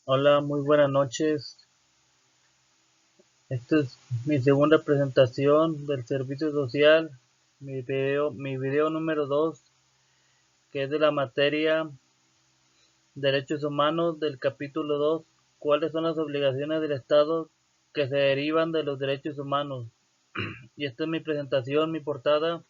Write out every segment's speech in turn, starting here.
Hola, muy buenas noches. Esta es mi segunda presentación del servicio social, mi video número 2, que es de la materia Derechos Humanos del capítulo 2. ¿Cuáles son las obligaciones del Estado que se derivan de los derechos humanos? Y esta es mi presentación, mi portada,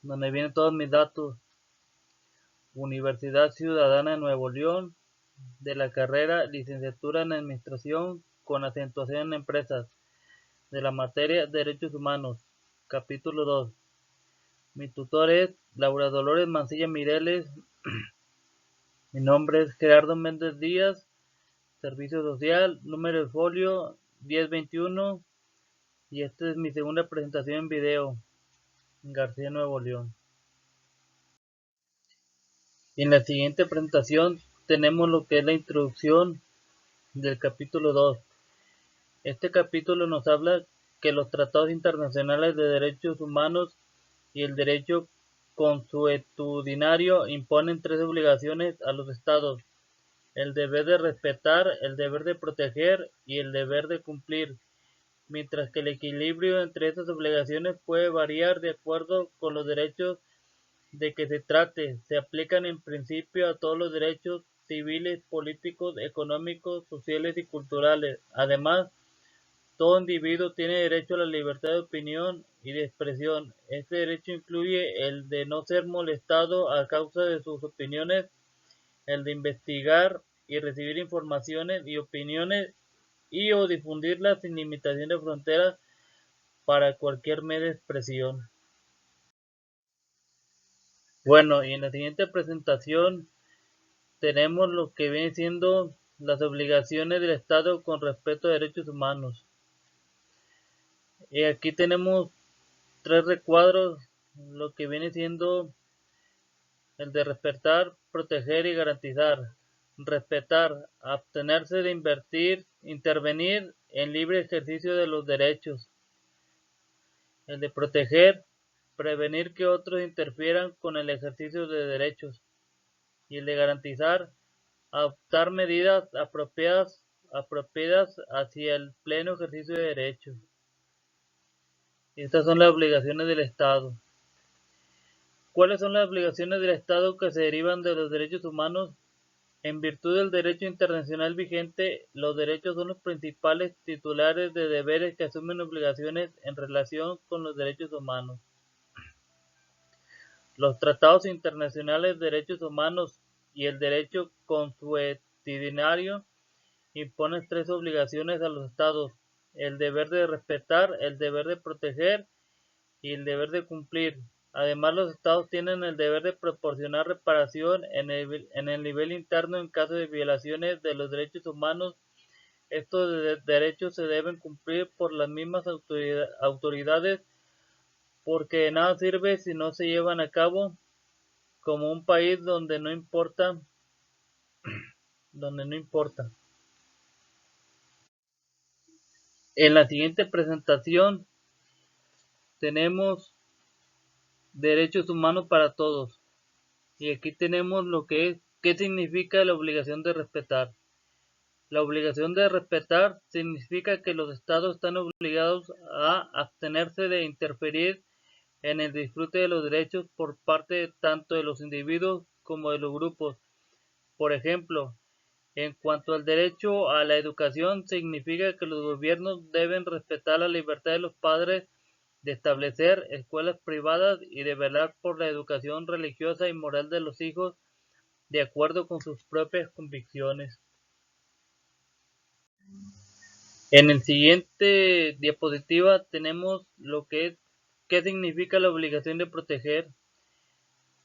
donde vienen todos mis datos. Universidad Ciudadana de Nuevo León, de la carrera Licenciatura en Administración con acentuación en Empresas, de la materia Derechos Humanos, capítulo 2. Mi tutor es Laura Dolores Mancilla Mireles. Mi nombre es Gerardo Méndez Díaz, Servicio Social, número de folio 1021, y esta es mi segunda presentación en video en García, Nuevo León. Y en la siguiente presentación tenemos lo que es la introducción del capítulo 2. Este capítulo nos habla que los tratados internacionales de derechos humanos y el derecho consuetudinario imponen tres obligaciones a los Estados: el deber de respetar, el deber de proteger y el deber de cumplir, mientras que el equilibrio entre estas obligaciones puede variar de acuerdo con los derechos de que se trate. Se aplican en principio a todos los derechos civiles, políticos, económicos, sociales y culturales. Además, todo individuo tiene derecho a la libertad de opinión y de expresión. Este derecho incluye el de no ser molestado a causa de sus opiniones, el de investigar y recibir informaciones y opiniones y o difundirlas sin limitación de fronteras para cualquier medio de expresión. Bueno, y en la siguiente presentación tenemos lo que viene siendo las obligaciones del Estado con respecto a derechos humanos. Y aquí tenemos tres recuadros, lo que viene siendo el de respetar, proteger y garantizar. Respetar, abstenerse de invertir, intervenir en libre ejercicio de los derechos. El de proteger, prevenir que otros interfieran con el ejercicio de derechos. Y el de garantizar, adoptar medidas apropiadas hacia el pleno ejercicio de derechos. Estas son las obligaciones del Estado. ¿Cuáles son las obligaciones del Estado que se derivan de los derechos humanos? En virtud del derecho internacional vigente, los derechos son los principales titulares de deberes que asumen obligaciones en relación con los derechos humanos. Los tratados internacionales de derechos humanos y el derecho consuetudinario imponen tres obligaciones a los Estados: el deber de respetar, el deber de proteger y el deber de cumplir. Además, los Estados tienen el deber de proporcionar reparación en el nivel interno en caso de violaciones de los derechos humanos. Estos derechos se deben cumplir por las mismas autoridades, porque de nada sirve si no se llevan a cabo, como un país donde no importa. En la siguiente presentación tenemos derechos humanos para todos. Y aquí tenemos lo que es, qué significa la obligación de respetar. La obligación de respetar significa que los estados están obligados a abstenerse de interferir en el disfrute de los derechos por parte tanto de los individuos como de los grupos. Por ejemplo, en cuanto al derecho a la educación, significa que los gobiernos deben respetar la libertad de los padres de establecer escuelas privadas y de velar por la educación religiosa y moral de los hijos de acuerdo con sus propias convicciones. En el siguiente diapositiva tenemos lo que es qué significa la obligación de proteger.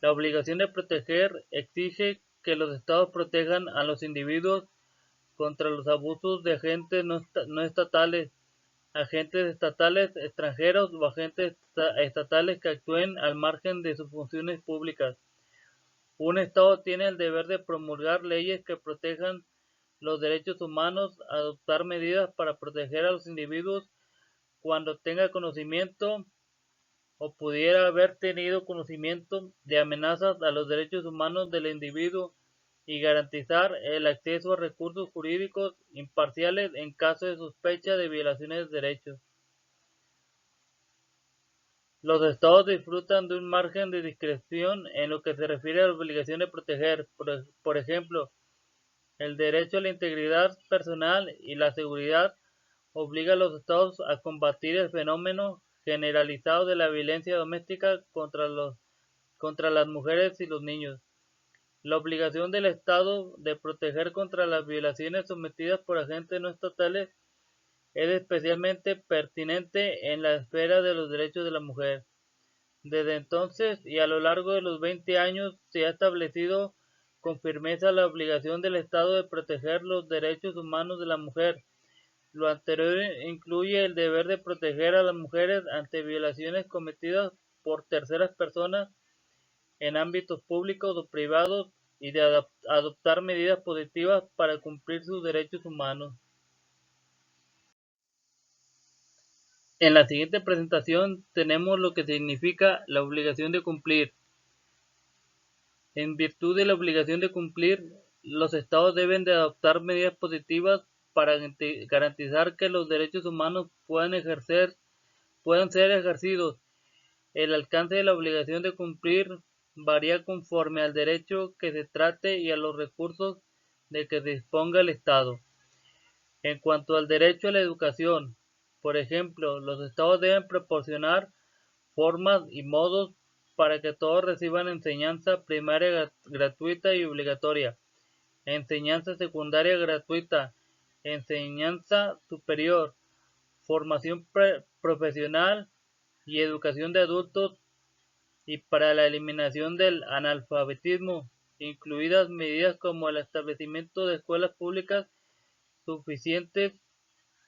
La obligación de proteger exige que los estados protejan a los individuos contra los abusos de agentes no estatales, agentes estatales extranjeros o agentes estatales que actúen al margen de sus funciones públicas. Un Estado tiene el deber de promulgar leyes que protejan los derechos humanos, adoptar medidas para proteger a los individuos cuando tenga conocimiento o pudiera haber tenido conocimiento de amenazas a los derechos humanos del individuo, y garantizar el acceso a recursos jurídicos imparciales en caso de sospecha de violaciones de derechos. Los estados disfrutan de un margen de discreción en lo que se refiere a la obligación de proteger, por ejemplo, el derecho a la integridad personal y la seguridad obliga a los estados a combatir el fenómeno generalizado de la violencia doméstica contra las mujeres y los niños. La obligación del Estado de proteger contra las violaciones sometidas por agentes no estatales es especialmente pertinente en la esfera de los derechos de la mujer. Desde entonces y a lo largo de los 20 años se ha establecido con firmeza la obligación del Estado de proteger los derechos humanos de la mujer. Lo anterior incluye el deber de proteger a las mujeres ante violaciones cometidas por terceras personas en ámbitos públicos o privados y de adoptar medidas positivas para cumplir sus derechos humanos. En la siguiente presentación tenemos lo que significa la obligación de cumplir. En virtud de la obligación de cumplir, los estados deben de adoptar medidas positivas para garantizar que los derechos humanos puedan ser ejercidos. El alcance de la obligación de cumplir varía conforme al derecho que se trate y a los recursos de que disponga el Estado. En cuanto al derecho a la educación, por ejemplo, los estados deben proporcionar formas y modos para que todos reciban enseñanza primaria gratuita y obligatoria, enseñanza secundaria gratuita, enseñanza superior, formación profesional y educación de adultos, y para la eliminación del analfabetismo, incluidas medidas como el establecimiento de escuelas públicas suficientes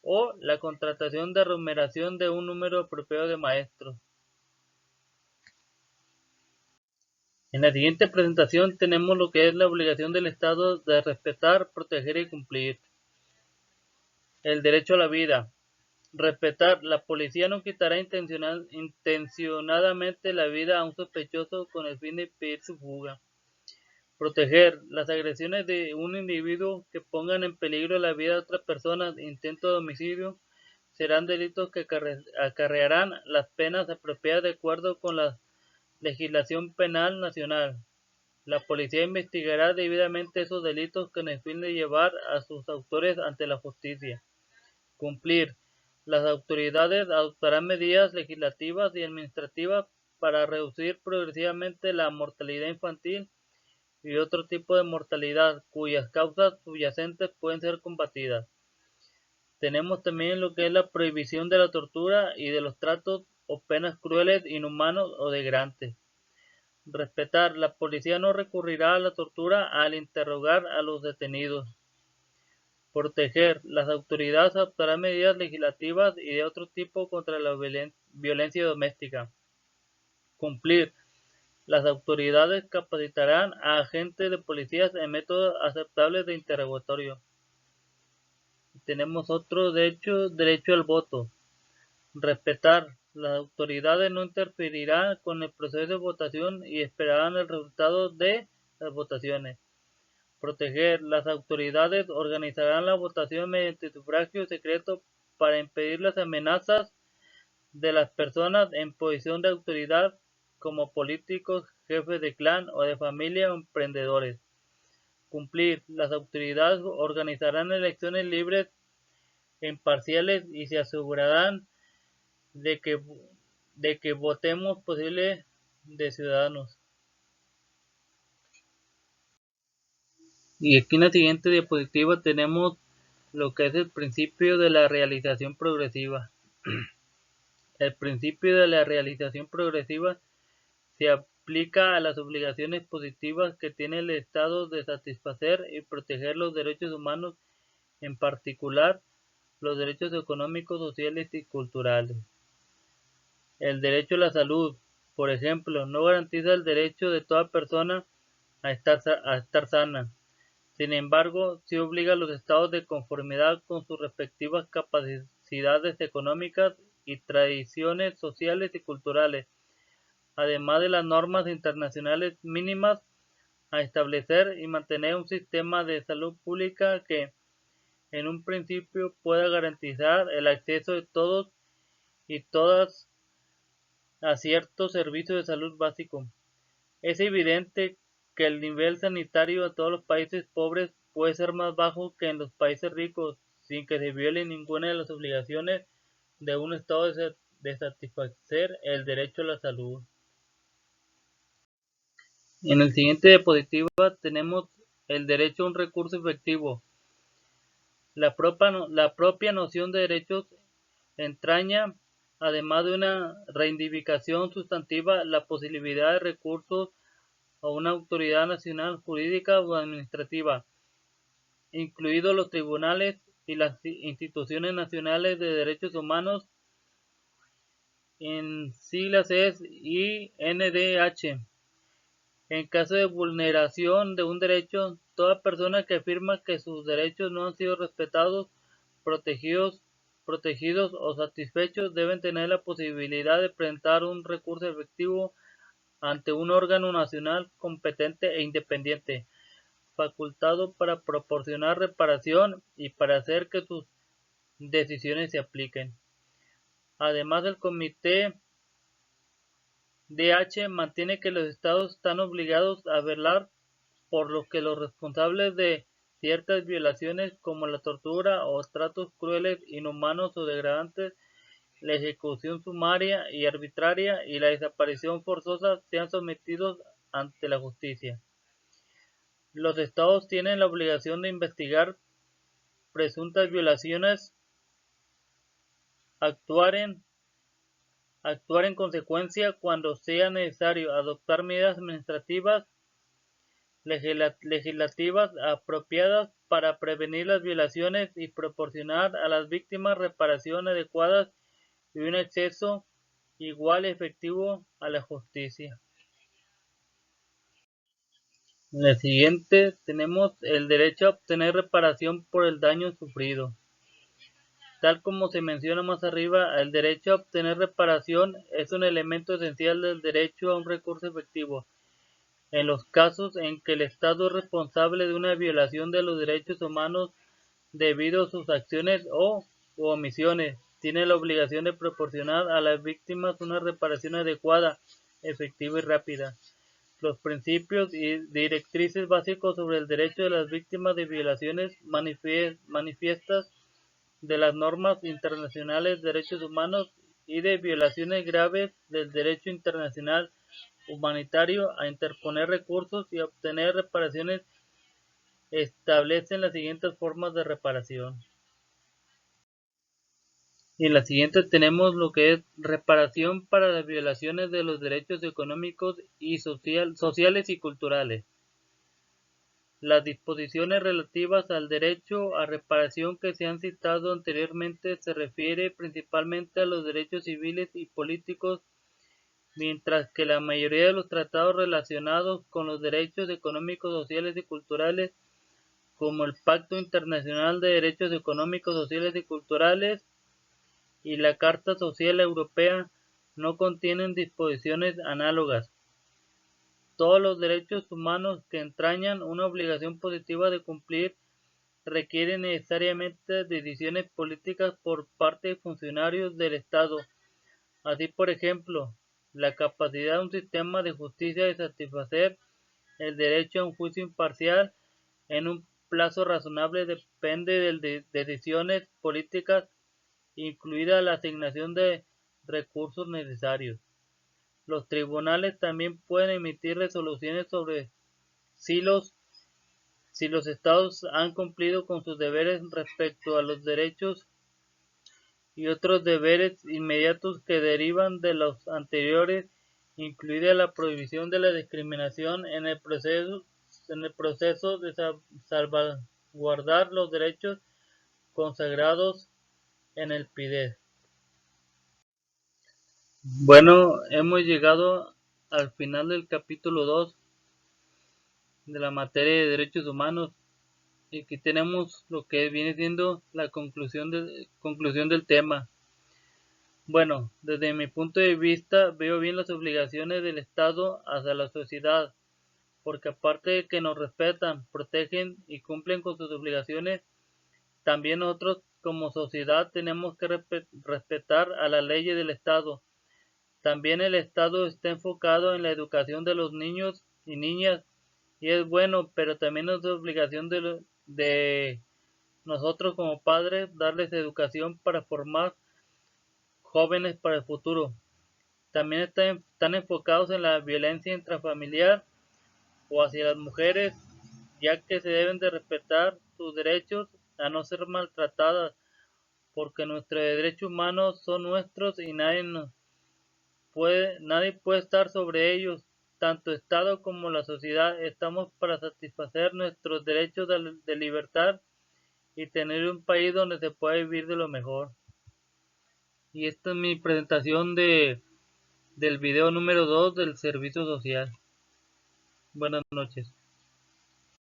o la contratación de remuneración de un número apropiado de maestros. En la siguiente presentación tenemos lo que es la obligación del Estado de respetar, proteger y cumplir. El derecho a la vida. Respetar. La policía no quitará intencionadamente la vida a un sospechoso con el fin de impedir su fuga. Proteger. Las agresiones de un individuo que pongan en peligro la vida de otras personas, intento de homicidio, serán delitos que acarrearán las penas apropiadas de acuerdo con la legislación penal nacional. La policía investigará debidamente esos delitos con el fin de llevar a sus autores ante la justicia. Cumplir. Las autoridades adoptarán medidas legislativas y administrativas para reducir progresivamente la mortalidad infantil y otro tipo de mortalidad cuyas causas subyacentes pueden ser combatidas. Tenemos también lo que es la prohibición de la tortura y de los tratos o penas crueles, inhumanos o degradantes. Respetar. La policía no recurrirá a la tortura al interrogar a los detenidos. Proteger. Las autoridades adoptarán medidas legislativas y de otro tipo contra la violencia doméstica. Cumplir. Las autoridades capacitarán a agentes de policías en métodos aceptables de interrogatorio. Tenemos otro derecho al voto. Respetar. Las autoridades no interferirán con el proceso de votación y esperarán el resultado de las votaciones. Proteger. Las autoridades organizarán la votación mediante sufragio secreto para impedir las amenazas de las personas en posición de autoridad como políticos, jefes de clan o de familia o emprendedores. Cumplir. Las autoridades organizarán elecciones libres e imparciales y se asegurarán de que votemos posible de ciudadanos. Y aquí en la siguiente diapositiva tenemos lo que es el principio de la realización progresiva. El principio de la realización progresiva se aplica a las obligaciones positivas que tiene el Estado de satisfacer y proteger los derechos humanos, en particular los derechos económicos, sociales y culturales. El derecho a la salud, por ejemplo, no garantiza el derecho de toda persona a estar sana. Sin embargo, sí obliga a los estados de conformidad con sus respectivas capacidades económicas y tradiciones sociales y culturales, además de las normas internacionales mínimas a establecer y mantener un sistema de salud pública que, en un principio, pueda garantizar el acceso de todos y todas a ciertos servicios de salud básicos. Es evidente que el nivel sanitario de todos los países pobres puede ser más bajo que en los países ricos, sin que se viole ninguna de las obligaciones de un Estado de satisfacer el derecho a la salud. En el siguiente diapositiva tenemos el derecho a un recurso efectivo. La propia noción de derechos entraña, además de una reivindicación sustantiva, la posibilidad de recursos a una autoridad nacional jurídica o administrativa, incluidos los tribunales y las instituciones nacionales de derechos humanos, en siglas es INDH. En caso de vulneración de un derecho, toda persona que afirma que sus derechos no han sido respetados, protegidos, protegidos o satisfechos deben tener la posibilidad de presentar un recurso efectivo ante un órgano nacional competente e independiente, facultado para proporcionar reparación y para hacer que sus decisiones se apliquen. Además, el Comité DH mantiene que los Estados están obligados a velar por lo que los responsables de ciertas violaciones como la tortura o tratos crueles, inhumanos o degradantes, la ejecución sumaria y arbitraria y la desaparición forzosa sean sometidos ante la justicia. Los Estados tienen la obligación de investigar presuntas violaciones, actuar en consecuencia cuando sea necesario, adoptar medidas administrativas legislativas apropiadas para prevenir las violaciones y proporcionar a las víctimas reparación adecuadas y un acceso igual y efectivo a la justicia. En la siguiente tenemos el derecho a obtener reparación por el daño sufrido. Tal como se menciona más arriba, el derecho a obtener reparación es un elemento esencial del derecho a un recurso efectivo. En los casos en que el Estado es responsable de una violación de los derechos humanos debido a sus acciones u omisiones, tiene la obligación de proporcionar a las víctimas una reparación adecuada, efectiva y rápida. Los principios y directrices básicos sobre el derecho de las víctimas de violaciones manifiestas de las normas internacionales de derechos humanos y de violaciones graves del derecho internacional humanitario a interponer recursos y a obtener reparaciones establecen las siguientes formas de reparación. Y en la siguiente tenemos lo que es reparación para las violaciones de los derechos económicos y sociales y culturales. Las disposiciones relativas al derecho a reparación que se han citado anteriormente se refiere principalmente a los derechos civiles y políticos, mientras que la mayoría de los tratados relacionados con los derechos económicos, sociales y culturales, como el Pacto Internacional de Derechos Económicos, Sociales y Culturales y la Carta Social Europea, no contienen disposiciones análogas. Todos los derechos humanos que entrañan una obligación positiva de cumplir requieren necesariamente decisiones políticas por parte de funcionarios del Estado. Así, por ejemplo, la capacidad de un sistema de justicia de satisfacer el derecho a un juicio imparcial en un plazo razonable depende de decisiones políticas, incluida la asignación de recursos necesarios. Los tribunales también pueden emitir resoluciones sobre si los estados han cumplido con sus deberes respecto a los derechos y otros deberes inmediatos que derivan de los anteriores, incluida la prohibición de la discriminación en el proceso de salvaguardar los derechos consagrados en el PIDES. Bueno, hemos llegado al final del capítulo 2 de la materia de derechos humanos y aquí tenemos lo que viene siendo la conclusión del tema. Bueno, desde mi punto de vista veo bien las obligaciones del Estado hacia la sociedad, porque aparte de que nos respetan, protegen y cumplen con sus obligaciones, también nosotros como sociedad tenemos que respetar a las leyes del Estado. También el Estado está enfocado en la educación de los niños y niñas y es bueno, pero también es obligación de nosotros como padres darles educación para formar jóvenes para el futuro. También están enfocados en la violencia intrafamiliar o hacia las mujeres, ya que se deben de respetar sus derechos a no ser maltratadas, porque nuestros derechos humanos son nuestros y nadie puede estar sobre ellos. Tanto Estado como la sociedad estamos para satisfacer nuestros derechos de libertad y tener un país donde se pueda vivir de lo mejor. Y esta es mi presentación del video número 2 del servicio social. Buenas noches.